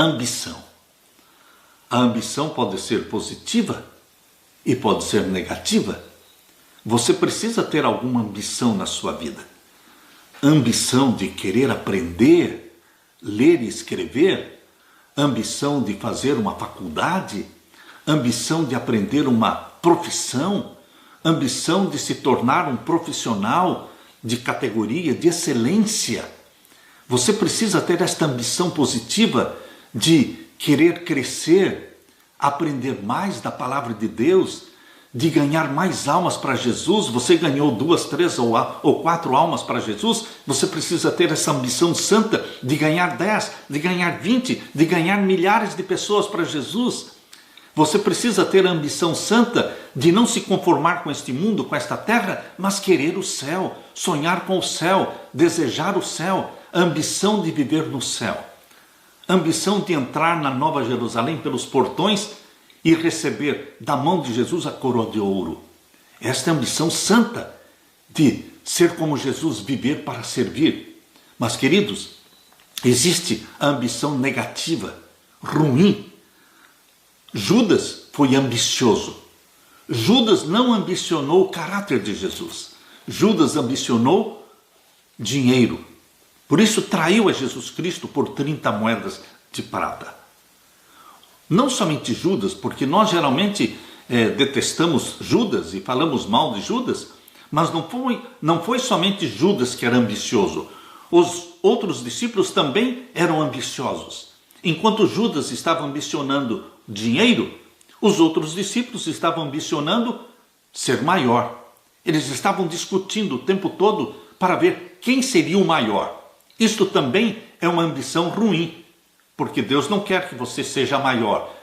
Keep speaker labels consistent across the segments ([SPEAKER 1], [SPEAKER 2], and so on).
[SPEAKER 1] Ambição. A ambição pode ser positiva e pode ser negativa. Você precisa ter alguma ambição na sua vida. Ambição de querer aprender, ler e escrever, ambição de fazer uma faculdade, ambição de aprender uma profissão, ambição de se tornar um profissional de categoria, de excelência. Você precisa ter esta ambição positiva de querer crescer, aprender mais da palavra de Deus, de ganhar mais almas para Jesus. Você ganhou 2, 3 ou 4 almas para Jesus, você precisa ter essa ambição santa de ganhar 10, de ganhar 20, de ganhar milhares de pessoas para Jesus. Você precisa ter a ambição santa de não se conformar com este mundo, com esta terra, mas querer o céu, sonhar com o céu, desejar o céu, a ambição de viver no céu, a ambição de entrar na Nova Jerusalém pelos portões e receber da mão de Jesus a coroa de ouro. Esta é a ambição santa de ser como Jesus, viver para servir. Mas, queridos, existe a ambição negativa, ruim. Judas foi ambicioso. Judas não ambicionou o caráter de Jesus. Judas ambicionou dinheiro. Por isso traiu a Jesus Cristo por 30 moedas de prata. Não somente Judas, porque nós geralmente detestamos Judas e falamos mal de Judas, mas não foi somente Judas que era ambicioso. Os outros discípulos também eram ambiciosos. Enquanto Judas estava ambicionando dinheiro, os outros discípulos estavam ambicionando ser maior. Eles estavam discutindo o tempo todo para ver quem seria o maior. Isto também é uma ambição ruim, porque Deus não quer que você seja maior.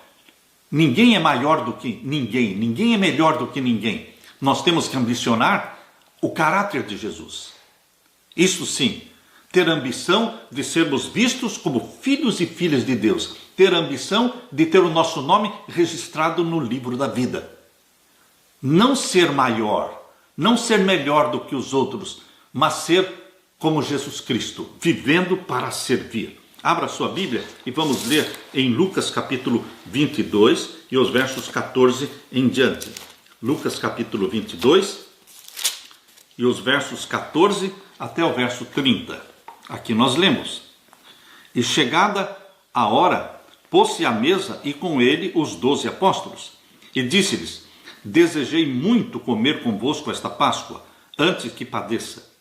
[SPEAKER 1] Ninguém é maior do que ninguém, ninguém é melhor do que ninguém. Nós temos que ambicionar o caráter de Jesus. Isso sim, ter ambição de sermos vistos como filhos e filhas de Deus. Ter ambição de ter o nosso nome registrado no livro da vida. Não ser maior, não ser melhor do que os outros, mas ser como Jesus Cristo, vivendo para servir. Abra sua Bíblia e vamos ler em Lucas capítulo 22 e os versos 14 em diante. Lucas capítulo 22 e os versos 14 até o verso 30. Aqui nós lemos: E chegada a hora, pôs-se à mesa e com ele os 12 apóstolos. E disse-lhes: Desejei muito comer convosco esta Páscoa, antes que padeça.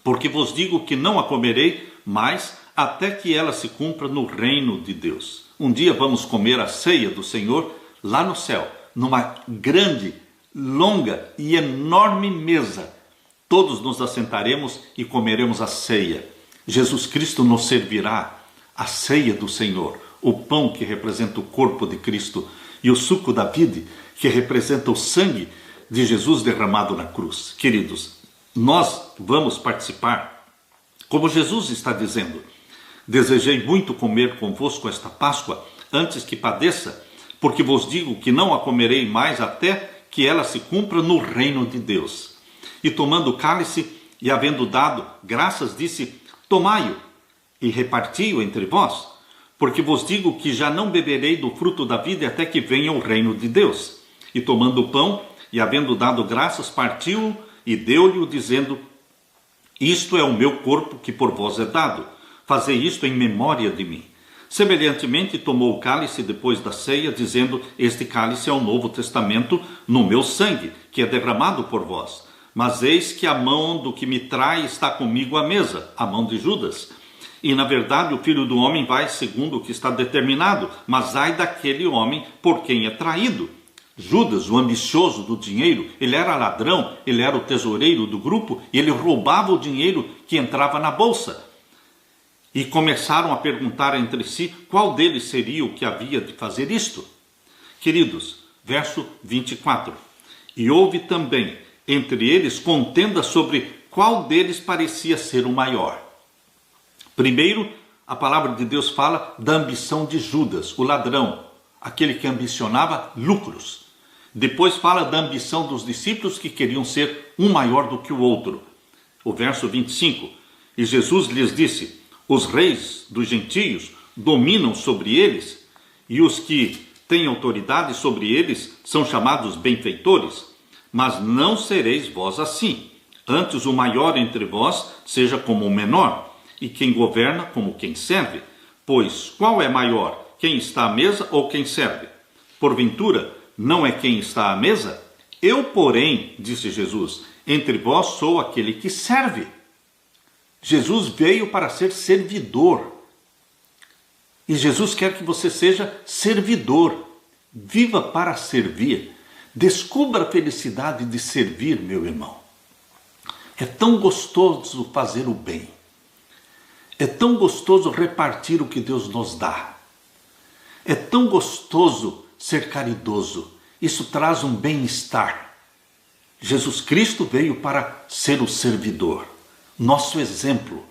[SPEAKER 1] Porque vos digo que não a comerei mais, até que ela se cumpra no reino de Deus. Um dia vamos comer a ceia do Senhor lá no céu, numa grande, longa e enorme mesa. Todos nos assentaremos e comeremos a ceia. Jesus Cristo nos servirá a ceia do Senhor, o pão que representa o corpo de Cristo e o suco da vida que representa o sangue de Jesus derramado na cruz. Queridos, nós vamos participar, como Jesus está dizendo: Desejei muito comer convosco esta Páscoa, antes que padeça, porque vos digo que não a comerei mais até que ela se cumpra no reino de Deus. E tomando o cálice, e havendo dado graças, disse: Tomai-o, e reparti-o entre vós, porque vos digo que já não beberei do fruto da vida até que venha o reino de Deus. E tomando o pão, e havendo dado graças, partiu-o, e deu-lhe, dizendo: Isto é o meu corpo que por vós é dado. Fazei isto em memória de mim. Semelhantemente, tomou o cálice depois da ceia, dizendo: Este cálice é o novo testamento no meu sangue, que é derramado por vós. Mas eis que a mão do que me trai está comigo à mesa, a mão de Judas. E na verdade o Filho do Homem vai segundo o que está determinado, mas ai daquele homem por quem é traído. Judas, o ambicioso do dinheiro, ele era ladrão, ele era o tesoureiro do grupo, e ele roubava o dinheiro que entrava na bolsa. E começaram a perguntar entre si qual deles seria o que havia de fazer isto. Queridos, verso 24. E houve também entre eles contenda sobre qual deles parecia ser o maior. Primeiro, a palavra de Deus fala da ambição de Judas, o ladrão, aquele que ambicionava lucros. Depois fala da ambição dos discípulos que queriam ser um maior do que o outro. O verso 25. E Jesus lhes disse: Os reis dos gentios dominam sobre eles, e os que têm autoridade sobre eles são chamados benfeitores. Mas não sereis vós assim. Antes o maior entre vós seja como o menor, e quem governa como quem serve. Pois qual é maior, quem está à mesa ou quem serve? Porventura, não é quem está à mesa? Eu, porém, disse Jesus, entre vós sou aquele que serve. Jesus veio para ser servidor. E Jesus quer que você seja servidor. Viva para servir. Descubra a felicidade de servir, meu irmão. É tão gostoso fazer o bem. É tão gostoso repartir o que Deus nos dá. É tão gostoso ser caridoso. Isso traz um bem-estar. Jesus Cristo veio para ser o servidor, nosso exemplo.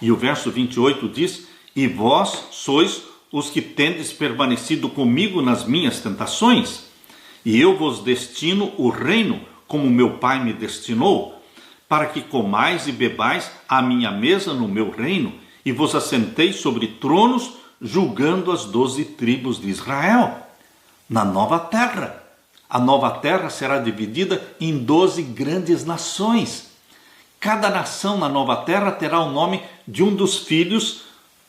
[SPEAKER 1] E o verso 28 diz: e vós sois os que tendes permanecido comigo nas minhas tentações, e eu vos destino o reino como meu Pai me destinou, para que comais e bebais à minha mesa no meu reino, e vos assenteis sobre tronos, julgando as 12 tribos de Israel. Na nova terra. A nova terra será dividida em 12 grandes nações. Cada nação na nova terra terá o nome de um dos filhos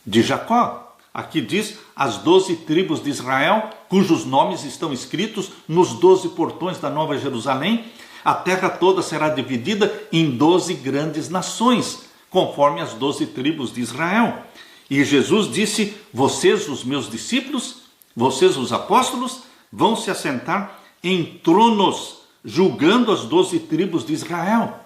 [SPEAKER 1] de Jacó. Aqui diz as 12 tribos de Israel, cujos nomes estão escritos nos 12 portões da Nova Jerusalém. A terra toda será dividida em 12 grandes nações, conforme as 12 tribos de Israel. E Jesus disse: vocês, os meus discípulos, vocês, os apóstolos, vão se assentar em tronos, julgando as 12 tribos de Israel.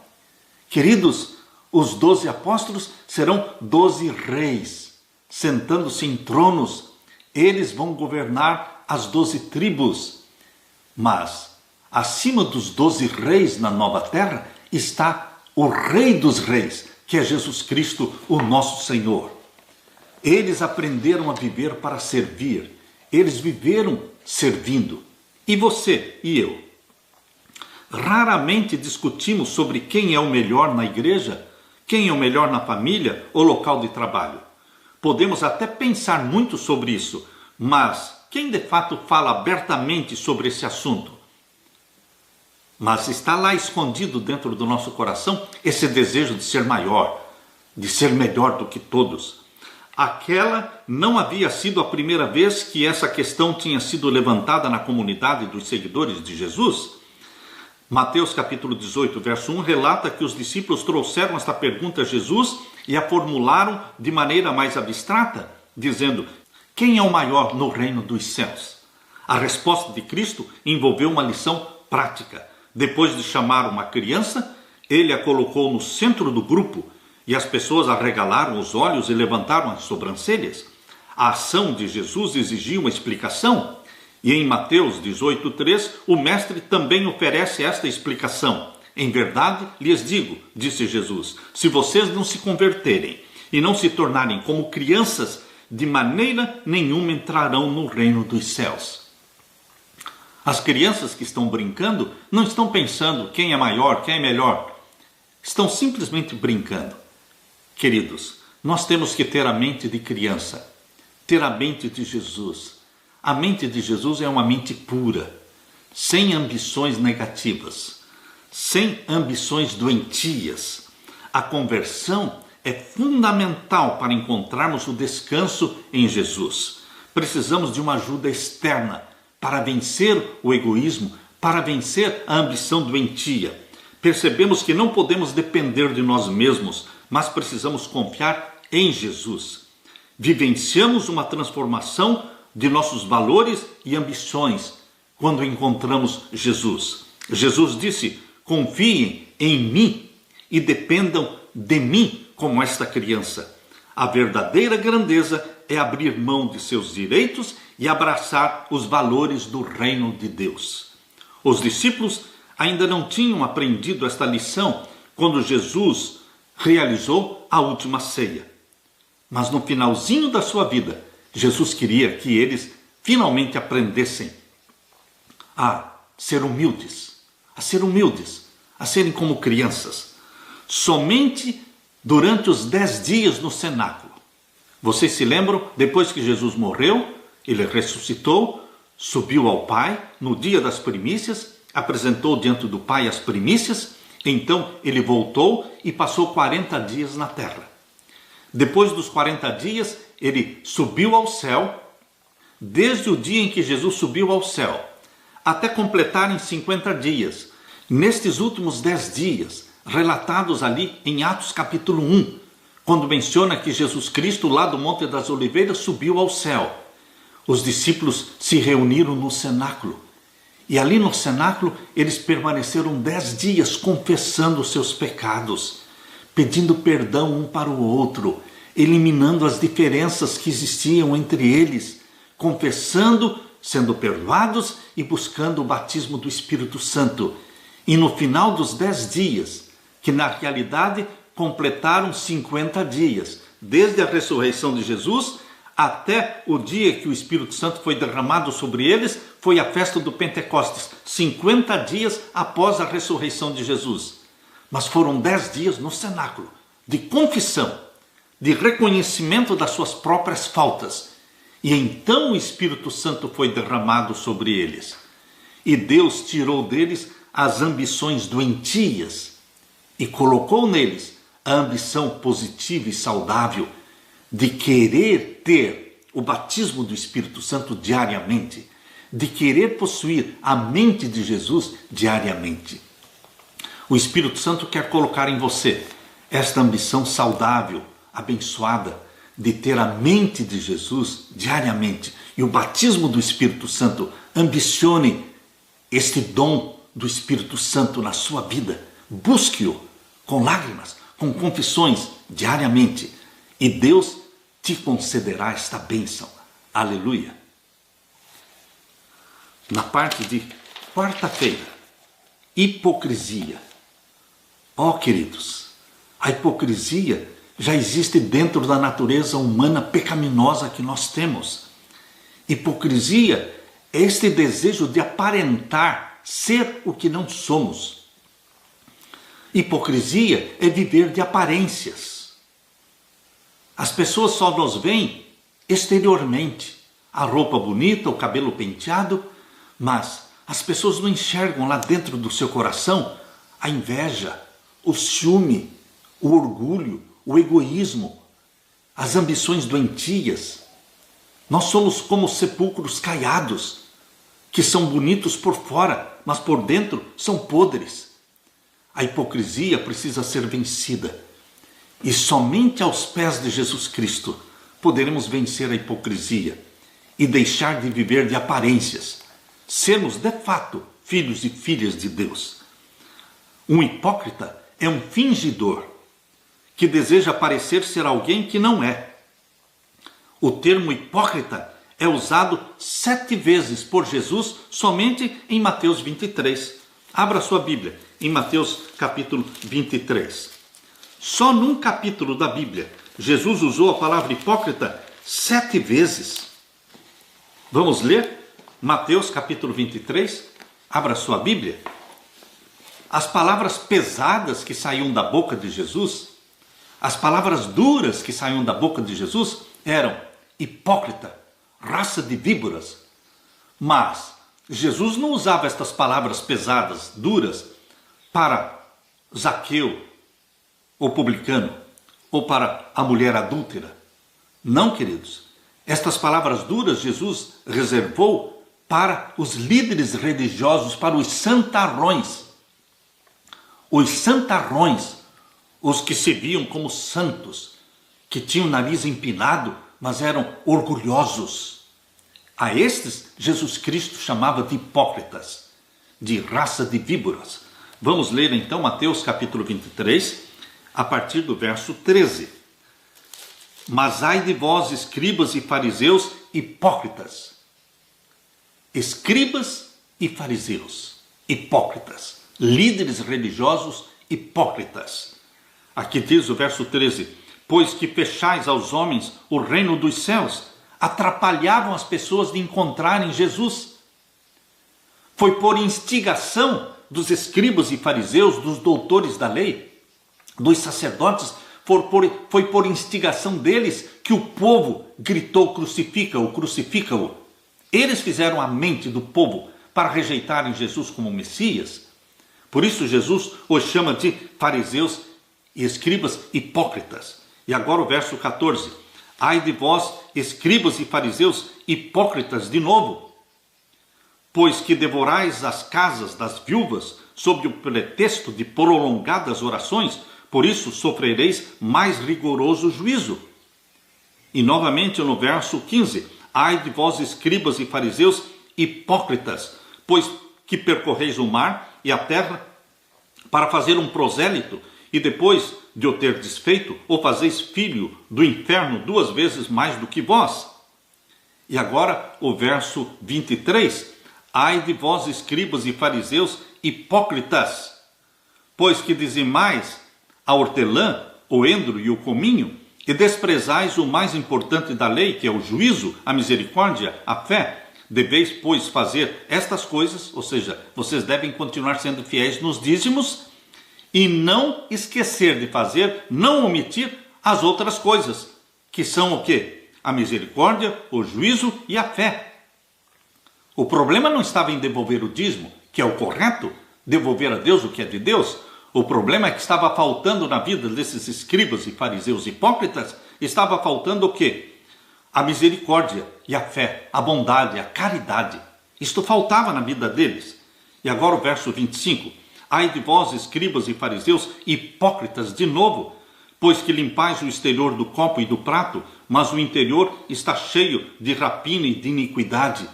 [SPEAKER 1] Queridos, os 12 apóstolos serão 12 reis, sentando-se em tronos. Eles vão governar as 12 tribos. Mas, acima dos 12 reis na nova terra, está o Rei dos Reis, que é Jesus Cristo, o nosso Senhor. Eles aprenderam a viver para servir. Eles viveram servindo. E você e eu? Raramente discutimos sobre quem é o melhor na igreja, quem é o melhor na família ou local de trabalho. Podemos até pensar muito sobre isso, mas quem de fato fala abertamente sobre esse assunto? Mas está lá escondido dentro do nosso coração esse desejo de ser maior, de ser melhor do que todos. Aquela não havia sido a primeira vez que essa questão tinha sido levantada na comunidade dos seguidores de Jesus. Mateus capítulo 18, verso 1, relata que os discípulos trouxeram esta pergunta a Jesus e a formularam de maneira mais abstrata, dizendo: quem é o maior no reino dos céus? A resposta de Cristo envolveu uma lição prática. Depois de chamar uma criança, ele a colocou no centro do grupo, e as pessoas arregalaram os olhos e levantaram as sobrancelhas. A ação de Jesus exigia uma explicação. E em Mateus 18:3, o mestre também oferece esta explicação. Em verdade, lhes digo, disse Jesus, se vocês não se converterem e não se tornarem como crianças, de maneira nenhuma entrarão no reino dos céus. As crianças que estão brincando não estão pensando quem é maior, quem é melhor. Estão simplesmente brincando. Queridos, nós temos que ter a mente de criança, ter a mente de Jesus. A mente de Jesus é uma mente pura, sem ambições negativas, sem ambições doentias. A conversão é fundamental para encontrarmos o descanso em Jesus. Precisamos de uma ajuda externa para vencer o egoísmo, para vencer a ambição doentia. Percebemos que não podemos depender de nós mesmos, mas precisamos confiar em Jesus. Vivenciamos uma transformação de nossos valores e ambições quando encontramos Jesus. Jesus disse: confiem em mim e dependam de mim como esta criança. A verdadeira grandeza é abrir mão de seus direitos e abraçar os valores do reino de Deus. Os discípulos ainda não tinham aprendido esta lição quando Jesus realizou a última ceia. Mas no finalzinho da sua vida, Jesus queria que eles finalmente aprendessem a ser humildes, a serem como crianças. Somente durante os 10 dias no cenáculo, Vocês se lembram? Depois que Jesus morreu, ele ressuscitou, subiu ao Pai no dia das primícias, apresentou diante do Pai as primícias, então ele voltou e passou 40 dias na terra. Depois dos 40 dias, ele subiu ao céu, desde o dia em que Jesus subiu ao céu, até completarem 50 dias. Nestes últimos 10 dias, relatados ali em Atos capítulo 1, quando menciona que Jesus Cristo, lá do Monte das Oliveiras, subiu ao céu. Os discípulos se reuniram no cenáculo. E ali no cenáculo, eles permaneceram 10 dias confessando os seus pecados, pedindo perdão um para o outro, eliminando as diferenças que existiam entre eles, confessando, sendo perdoados e buscando o batismo do Espírito Santo. E no final dos 10 dias, que na realidade completaram 50 dias, desde a ressurreição de Jesus até o dia que o Espírito Santo foi derramado sobre eles, foi a festa do Pentecostes, 50 dias após a ressurreição de Jesus. Mas foram 10 dias no cenáculo, de confissão, de reconhecimento das suas próprias faltas. E então o Espírito Santo foi derramado sobre eles. E Deus tirou deles as ambições doentias e colocou neles a ambição positiva e saudável de querer ter o batismo do Espírito Santo diariamente, de querer possuir a mente de Jesus diariamente. O Espírito Santo quer colocar em você esta ambição saudável, abençoada, de ter a mente de Jesus diariamente. E o batismo do Espírito Santo, ambicione este dom do Espírito Santo na sua vida. Busque-o com lágrimas, com confissões diariamente. E Deus te concederá esta bênção. Aleluia. Na parte de quarta-feira, hipocrisia. Ó, queridos, a hipocrisia já existe dentro da natureza humana pecaminosa que nós temos. Hipocrisia é este desejo de aparentar ser o que não somos. Hipocrisia é viver de aparências. As pessoas só nos veem exteriormente, a roupa bonita, o cabelo penteado, mas as pessoas não enxergam lá dentro do seu coração a inveja, o ciúme, o orgulho, o egoísmo, as ambições doentias. Nós somos como sepulcros caiados, que são bonitos por fora, mas por dentro são podres. A hipocrisia precisa ser vencida. E somente aos pés de Jesus Cristo poderemos vencer a hipocrisia e deixar de viver de aparências. Sermos de fato filhos e filhas de Deus. Um hipócrita é um fingidor que deseja parecer ser alguém que não é. O termo hipócrita é usado 7 vezes por Jesus somente em Mateus 23. Abra sua Bíblia em Mateus capítulo 23. Só num capítulo da Bíblia, Jesus usou a palavra hipócrita 7 vezes. Vamos ler? Mateus capítulo 23. Abra sua Bíblia. As palavras pesadas que saíam da boca de Jesus, as palavras duras que saíam da boca de Jesus eram hipócrita, raça de víboras. Mas Jesus não usava estas palavras pesadas, duras, para Zaqueu, o publicano, ou para a mulher adúltera. Não, queridos. Estas palavras duras Jesus reservou para os líderes religiosos, para os santarrões. Os santarrões, os que se viam como santos, que tinham o nariz empinado, mas eram orgulhosos. A estes, Jesus Cristo chamava de hipócritas, de raça de víboras. Vamos ler então Mateus capítulo 23, a partir do verso 13. Mas ai de vós, escribas e fariseus, hipócritas. Escribas e fariseus, hipócritas. Líderes religiosos, hipócritas. Aqui diz o verso 13: pois que fechais aos homens o reino dos céus, atrapalhavam as pessoas de encontrarem Jesus. Foi por instigação dos escribas e fariseus, dos doutores da lei, dos sacerdotes, foi por instigação deles que o povo gritou: crucifica-o, crucifica-o. Eles fizeram a mente do povo para rejeitarem Jesus como Messias. Por isso Jesus os chama de fariseus e escribas hipócritas. E agora o verso 14. Ai de vós, escribas e fariseus hipócritas, de novo, pois que devorais as casas das viúvas sob o pretexto de prolongadas orações, por isso sofrereis mais rigoroso juízo. E novamente no verso 15. Ai de vós, escribas e fariseus hipócritas, pois que percorreis o mar e a terra para fazer um prosélito, e depois de o ter desfeito, o fazeis filho do inferno 2 vezes mais do que vós. E agora o verso 23. Ai de vós, escribas e fariseus hipócritas, pois que dizimais a hortelã, o endro e o cominho, e desprezais o mais importante da lei, que é o juízo, a misericórdia, a fé. Deveis, pois, fazer estas coisas, ou seja, vocês devem continuar sendo fiéis nos dízimos e não esquecer de fazer, não omitir as outras coisas, que são o quê? A misericórdia, o juízo e a fé. O problema não estava em devolver o dízimo, que é o correto, devolver a Deus o que é de Deus. O problema é que estava faltando na vida desses escribas e fariseus hipócritas, estava faltando o quê? A misericórdia e a fé, a bondade, a caridade. Isto faltava na vida deles. E agora o verso 25. Ai de vós, escribas e fariseus hipócritas, de novo, pois que limpais o exterior do copo e do prato, mas o interior está cheio de rapina e de iniquidade.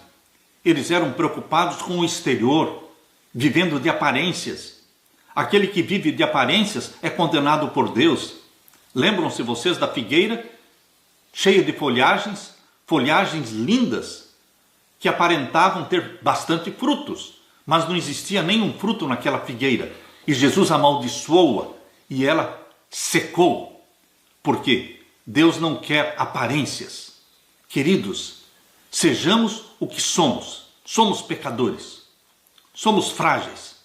[SPEAKER 1] Eles eram preocupados com o exterior, vivendo de aparências. Aquele que vive de aparências é condenado por Deus. Lembram-se vocês da figueira cheia de folhagens lindas, que aparentavam ter bastante frutos, mas não existia nenhum fruto naquela figueira. E Jesus amaldiçoou-a e ela secou. Por quê? Deus não quer aparências. Queridos, sejamos o que somos. Somos pecadores. Somos frágeis.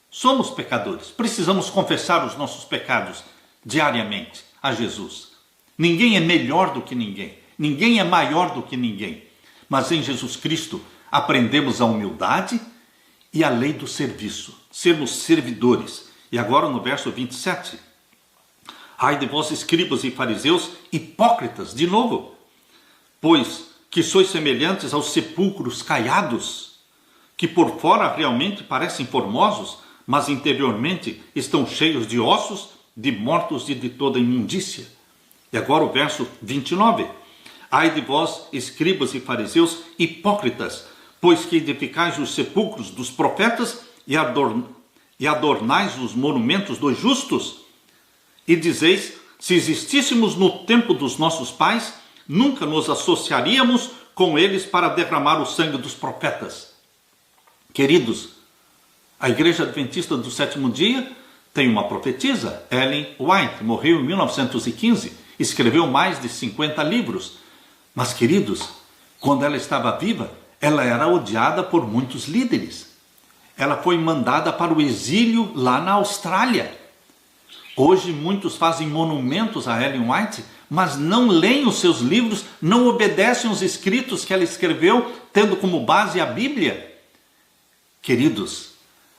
[SPEAKER 1] Somos pecadores. Precisamos confessar os nossos pecados diariamente a Jesus. Ninguém é melhor do que ninguém. Ninguém é maior do que ninguém. Mas em Jesus Cristo aprendemos a humildade e a lei do serviço. Sermos servidores. E agora no verso 27. Ai de vós, escribas e fariseus hipócritas, de novo, pois que sois semelhantes aos sepulcros caiados, que por fora realmente parecem formosos, mas interiormente estão cheios de ossos, de mortos e de toda imundícia. E agora o verso 29. Ai de vós, escribas e fariseus hipócritas, pois que edificais os sepulcros dos profetas e adornais os monumentos dos justos, e dizeis: se existíssemos no tempo dos nossos pais, nunca nos associaríamos com eles para derramar o sangue dos profetas. Queridos, a Igreja Adventista do Sétimo Dia tem uma profetisa, Ellen White, morreu em 1915, escreveu mais de 50 livros. Mas, queridos, quando ela estava viva, ela era odiada por muitos líderes. Ela foi mandada para o exílio lá na Austrália. Hoje muitos fazem monumentos a Ellen White, mas não leem os seus livros, não obedecem os escritos que ela escreveu, tendo como base a Bíblia. Queridos,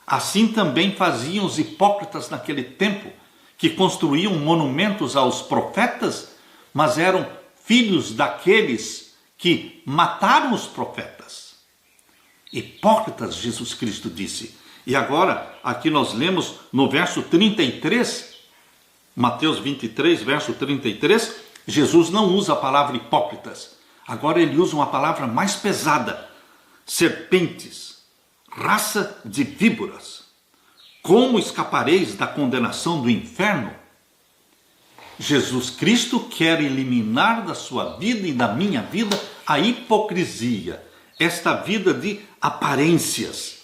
[SPEAKER 1] assim também faziam os hipócritas naquele tempo, que construíam monumentos aos profetas, mas eram filhos daqueles que mataram os profetas. Hipócritas, Jesus Cristo disse. E agora, aqui nós lemos no verso 33, Mateus 23, verso 33, Jesus não usa a palavra hipócritas. Agora ele usa uma palavra mais pesada. Serpentes, raça de víboras, como escapareis da condenação do inferno? Jesus Cristo quer eliminar da sua vida e da minha vida a hipocrisia, esta vida de aparências.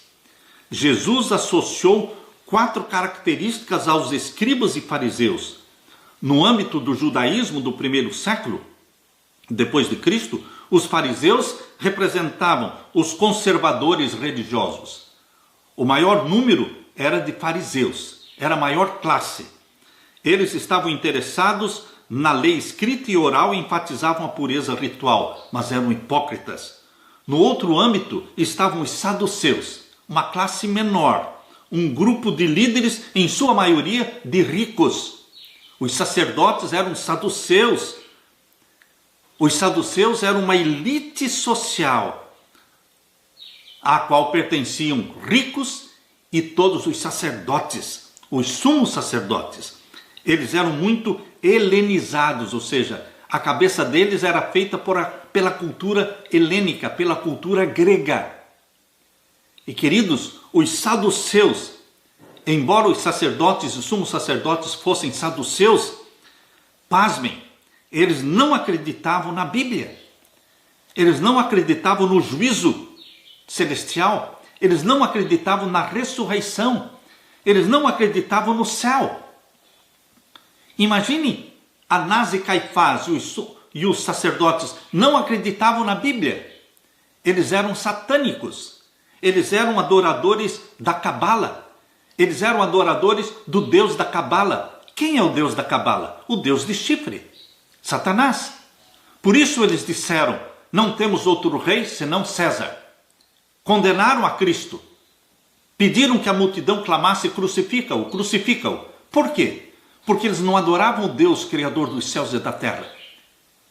[SPEAKER 1] Jesus associou 4 características aos escribas e fariseus. No âmbito do judaísmo do primeiro século, depois de Cristo, os fariseus representavam os conservadores religiosos. O maior número era de fariseus, era a maior classe. Eles estavam interessados na lei escrita e oral e enfatizavam a pureza ritual, mas eram hipócritas. No outro âmbito estavam os saduceus, uma classe menor, um grupo de líderes, em sua maioria de ricos. Os sacerdotes eram saduceus. Os saduceus eram uma elite social, à qual pertenciam ricos e todos os sacerdotes, os sumos sacerdotes. Eles eram muito helenizados, ou seja, a cabeça deles era feita pela cultura helênica, pela cultura grega. E queridos, os saduceus, embora os sacerdotes e os sumos sacerdotes fossem saduceus, pasmem, eles não acreditavam na Bíblia. Eles não acreditavam no juízo celestial. Eles não acreditavam na ressurreição. Eles não acreditavam no céu. Imagine, Anás e Caifás e os sacerdotes não acreditavam na Bíblia. Eles eram satânicos. Eles eram adoradores da Cabala. Eles eram adoradores do Deus da Cabala. Quem é o Deus da Cabala? O Deus de chifre, Satanás. Por isso eles disseram, não temos outro rei senão César. Condenaram a Cristo. Pediram que a multidão clamasse, crucifica-o, crucifica-o. Por quê? Porque eles não adoravam o Deus criador dos céus e da terra.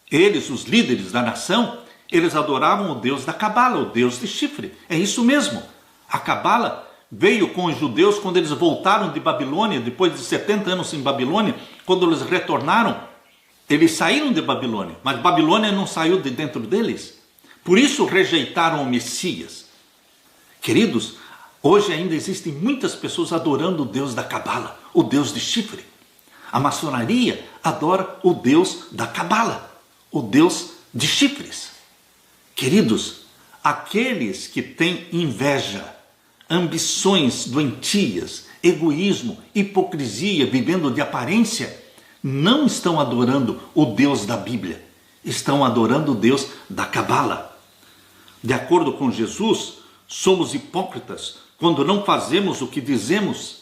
[SPEAKER 1] Eles, os líderes da nação, eles adoravam o Deus da Cabala, o Deus de chifre. É isso mesmo. A Cabala veio com os judeus quando eles voltaram de Babilônia, depois de 70 anos em Babilônia, quando eles retornaram, eles saíram de Babilônia, mas Babilônia não saiu de dentro deles. Por isso rejeitaram o Messias. Queridos, hoje ainda existem muitas pessoas adorando o Deus da Cabala, o Deus de chifre. A maçonaria adora o Deus da Cabala, o Deus de chifres. Queridos, aqueles que têm inveja, ambições doentias, egoísmo, hipocrisia, vivendo de aparência, não estão adorando o Deus da Bíblia, estão adorando o Deus da Cabala. De acordo com Jesus, somos hipócritas quando não fazemos o que dizemos,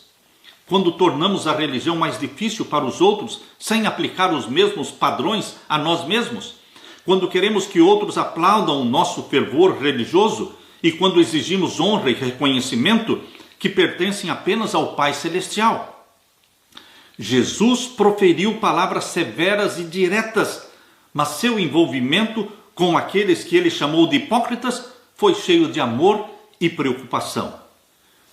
[SPEAKER 1] quando tornamos a religião mais difícil para os outros, sem aplicar os mesmos padrões a nós mesmos, quando queremos que outros aplaudam o nosso fervor religioso e quando exigimos honra e reconhecimento que pertencem apenas ao Pai Celestial. Jesus proferiu palavras severas e diretas, mas seu envolvimento com aqueles que ele chamou de hipócritas foi cheio de amor e preocupação.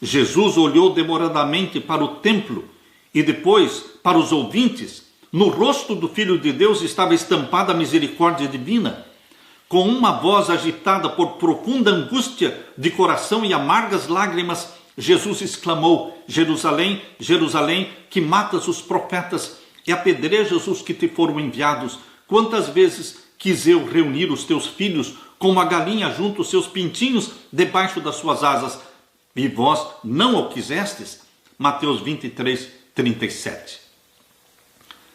[SPEAKER 1] Jesus olhou demoradamente para o templo e depois para os ouvintes. No rosto do Filho de Deus estava estampada a misericórdia divina. Com uma voz agitada por profunda angústia de coração e amargas lágrimas, Jesus exclamou: Jerusalém, Jerusalém, que matas os profetas e apedrejas os que te foram enviados. Quantas vezes quis eu reunir os teus filhos, como a galinha junta os seus pintinhos debaixo das suas asas, e vós não o quisestes? Mateus 23, 37.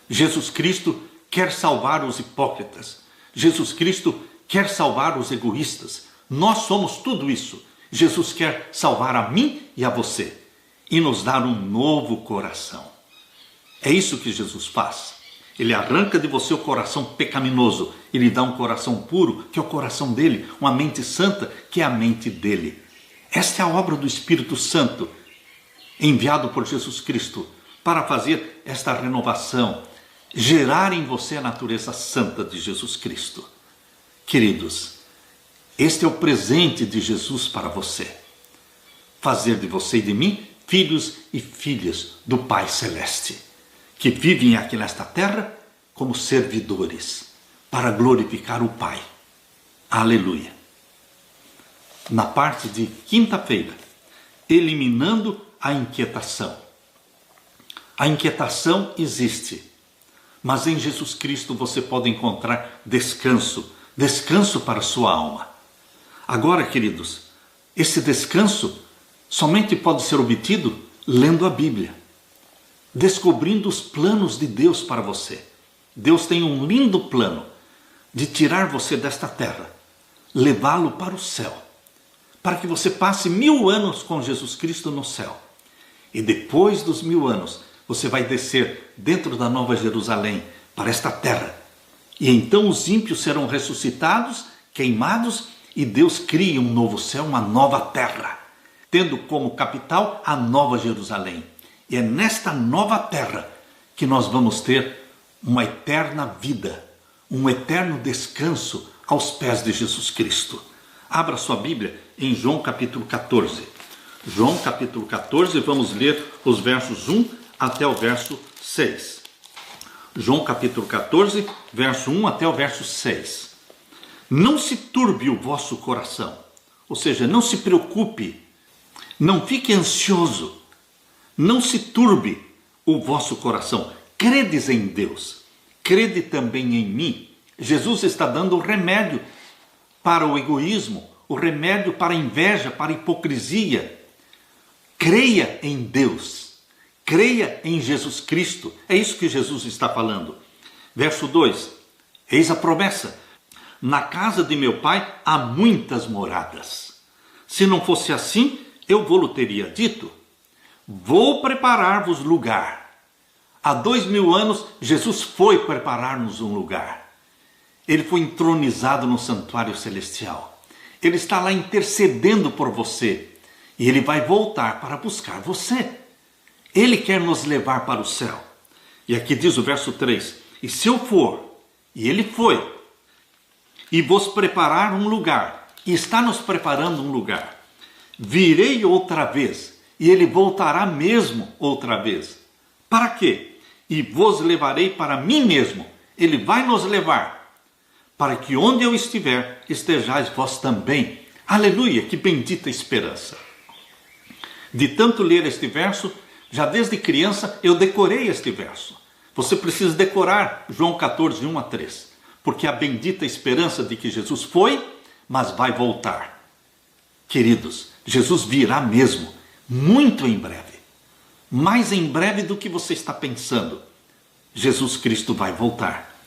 [SPEAKER 1] Jesus Cristo quer salvar os hipócritas. Jesus Cristo quer salvar os egoístas. Nós somos tudo isso. Jesus quer salvar a mim e a você e nos dar um novo coração. É isso que Jesus faz. Ele arranca de você o coração pecaminoso e lhe dá um coração puro, que é o coração dele, uma mente santa, que é a mente dele. Esta é a obra do Espírito Santo, enviado por Jesus Cristo, para fazer esta renovação, gerar em você a natureza santa de Jesus Cristo. Queridos, este é o presente de Jesus para você. Fazer de você e de mim filhos e filhas do Pai Celeste, que vivem aqui nesta terra como servidores, para glorificar o Pai. Aleluia. Na parte de quinta-feira, eliminando a inquietação. A inquietação existe, mas em Jesus Cristo você pode encontrar descanso, descanso para a sua alma. Agora, queridos, esse descanso somente pode ser obtido lendo a Bíblia, descobrindo os planos de Deus para você. Deus tem um lindo plano de tirar você desta terra, levá-lo para o céu, para que você passe 1000 anos com Jesus Cristo no céu. E depois dos 1000 anos, você vai descer dentro da Nova Jerusalém para esta terra. E então os ímpios serão ressuscitados, queimados, e Deus cria um novo céu, uma nova terra, tendo como capital a Nova Jerusalém. E é nesta nova terra que nós vamos ter uma eterna vida, um eterno descanso aos pés de Jesus Cristo. Abra sua Bíblia em João capítulo 14. João capítulo 14, vamos ler os versos 1 até o verso 6. João capítulo 14, verso 1 até o verso 6. Não se turbe o vosso coração, ou seja, não se preocupe, não fique ansioso, não se turbe o vosso coração. Credes em Deus, crede também em mim. Jesus está dando o remédio para o egoísmo, o remédio para a inveja, para a hipocrisia. Creia em Deus, creia em Jesus Cristo. É isso que Jesus está falando. Verso 2, eis a promessa. Na casa de meu pai há muitas moradas. Se não fosse assim, eu vou-lhe teria dito. Vou preparar-vos lugar. Há 2000 anos, Jesus foi preparar-nos um lugar. Ele foi entronizado no santuário celestial. Ele está lá intercedendo por você. E ele vai voltar para buscar você. Ele quer nos levar para o céu. E aqui diz o verso 3. E se eu for, e ele foi, e vos preparar um lugar, e está nos preparando um lugar, virei outra vez, e ele voltará mesmo outra vez. Para quê? E vos levarei para mim mesmo. Ele vai nos levar, para que onde eu estiver, estejais vós também. Aleluia, que bendita esperança. De tanto ler este verso, já desde criança eu decorei este verso. Você precisa decorar João 14, 1 a 3. Porque a bendita esperança de que Jesus foi, mas vai voltar. Queridos, Jesus virá mesmo, muito em breve. Mais em breve do que você está pensando. Jesus Cristo vai voltar.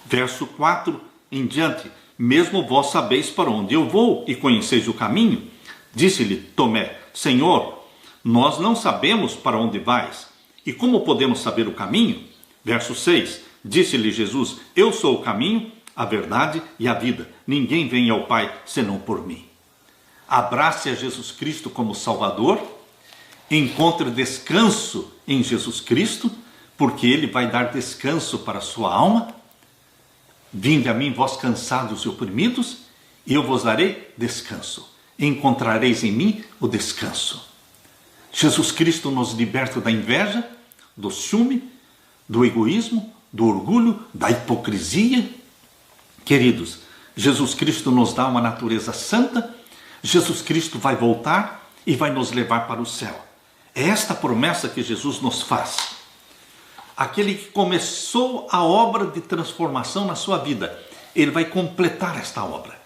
[SPEAKER 1] Verso 4 em diante. Mesmo vós sabeis para onde eu vou e conheceis o caminho. Disse-lhe Tomé, Senhor, nós não sabemos para onde vais. E como podemos saber o caminho? Verso 6. Disse-lhe Jesus, eu sou o caminho, a verdade e a vida. Ninguém vem ao Pai senão por mim. Abrace a Jesus Cristo como Salvador. Encontre descanso em Jesus Cristo, porque Ele vai dar descanso para a sua alma. Vinde a mim, vós cansados e oprimidos, e eu vos darei descanso. Encontrareis em mim o descanso. Jesus Cristo nos liberta da inveja, do ciúme, do egoísmo, do orgulho, da hipocrisia. Queridos, Jesus Cristo nos dá uma natureza santa. Jesus Cristo vai voltar e vai nos levar para o céu. É esta promessa que Jesus nos faz. Aquele que começou a obra de transformação na sua vida, ele vai completar esta obra.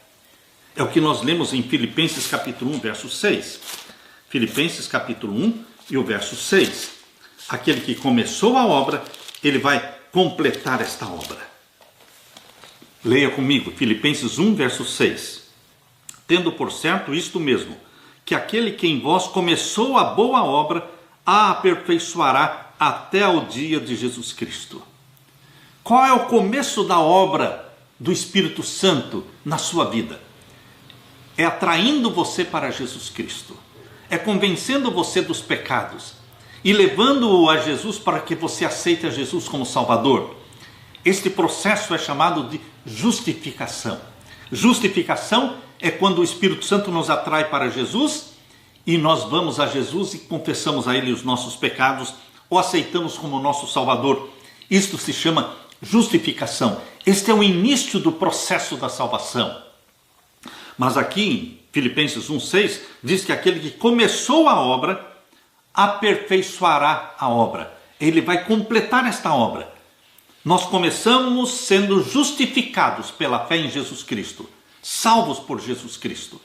[SPEAKER 1] É o que nós lemos em Filipenses capítulo 1, verso 6. Filipenses capítulo 1 e o verso 6. Aquele que começou a obra, ele vai completar esta obra. Leia comigo, Filipenses 1, verso 6. Tendo por certo isto mesmo, que aquele que em vós começou a boa obra, a aperfeiçoará até o dia de Jesus Cristo. Qual é o começo da obra do Espírito Santo na sua vida? É atraindo você para Jesus Cristo. É convencendo você dos pecados e levando-o a Jesus para que você aceite a Jesus como Salvador. Este processo é chamado de justificação. Justificação é quando o Espírito Santo nos atrai para Jesus e nós vamos a Jesus e confessamos a Ele os nossos pecados ou aceitamos como nosso Salvador. Isto se chama justificação. Este é o início do processo da salvação. Mas aqui em Filipenses 1,6 diz que aquele que começou a obra aperfeiçoará a obra. Ele vai completar esta obra. Nós começamos sendo justificados pela fé em Jesus Cristo, salvos por Jesus Cristo.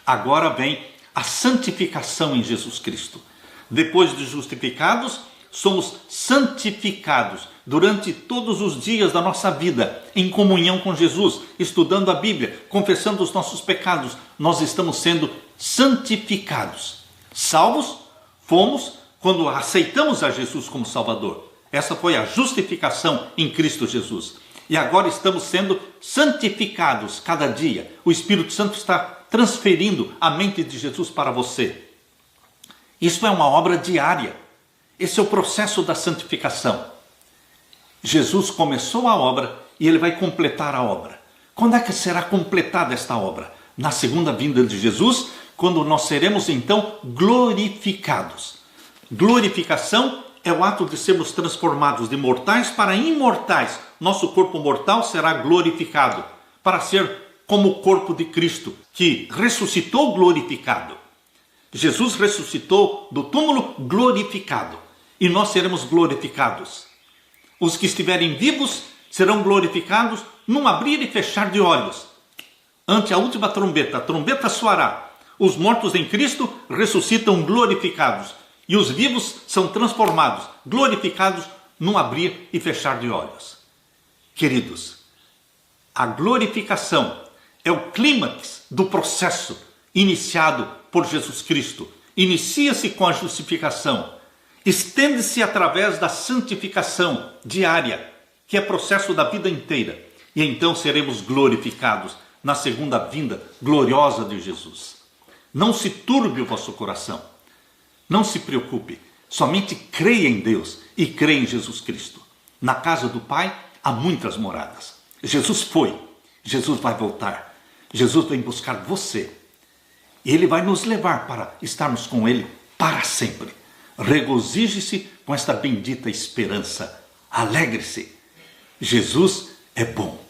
[SPEAKER 1] Agora vem a santificação em Jesus Cristo. Depois de justificados, somos santificados durante todos os dias da nossa vida, em comunhão com Jesus, estudando a Bíblia, confessando os nossos pecados. Nós estamos sendo santificados. Salvos, fomos, quando aceitamos a Jesus como Salvador. Essa foi a justificação em Cristo Jesus. E agora estamos sendo santificados cada dia. O Espírito Santo está transferindo a mente de Jesus para você. Isso é uma obra diária. Esse é o processo da santificação. Jesus começou a obra e ele vai completar a obra. Quando é que será completada esta obra? Na segunda vinda de Jesus, quando nós seremos então glorificados. Glorificação é o ato de sermos transformados de mortais para imortais. Nosso corpo mortal será glorificado para ser como o corpo de Cristo, que ressuscitou glorificado. Jesus ressuscitou do túmulo glorificado e nós seremos glorificados. Os que estiverem vivos serão glorificados num abrir e fechar de olhos. Ante a última trombeta, a trombeta soará. Os mortos em Cristo ressuscitam glorificados e os vivos são transformados, glorificados num abrir e fechar de olhos. Queridos, a glorificação é o clímax do processo iniciado por Jesus Cristo. Inicia-se com a justificação, estende-se através da santificação diária, que é processo da vida inteira, e então seremos glorificados na segunda vinda gloriosa de Jesus. Não se turbe o vosso coração, não se preocupe, somente creia em Deus e creia em Jesus Cristo. Na casa do Pai há muitas moradas. Jesus foi, Jesus vai voltar, Jesus vem buscar você. Ele vai nos levar para estarmos com Ele para sempre. Regozije-se com esta bendita esperança. Alegre-se. Jesus é bom.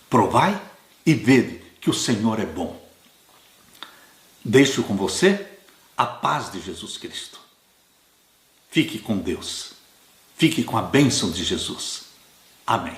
[SPEAKER 1] Provai e vede que o Senhor é bom. Deixo com você a paz de Jesus Cristo. Fique com Deus. Fique com a bênção de Jesus. Amém.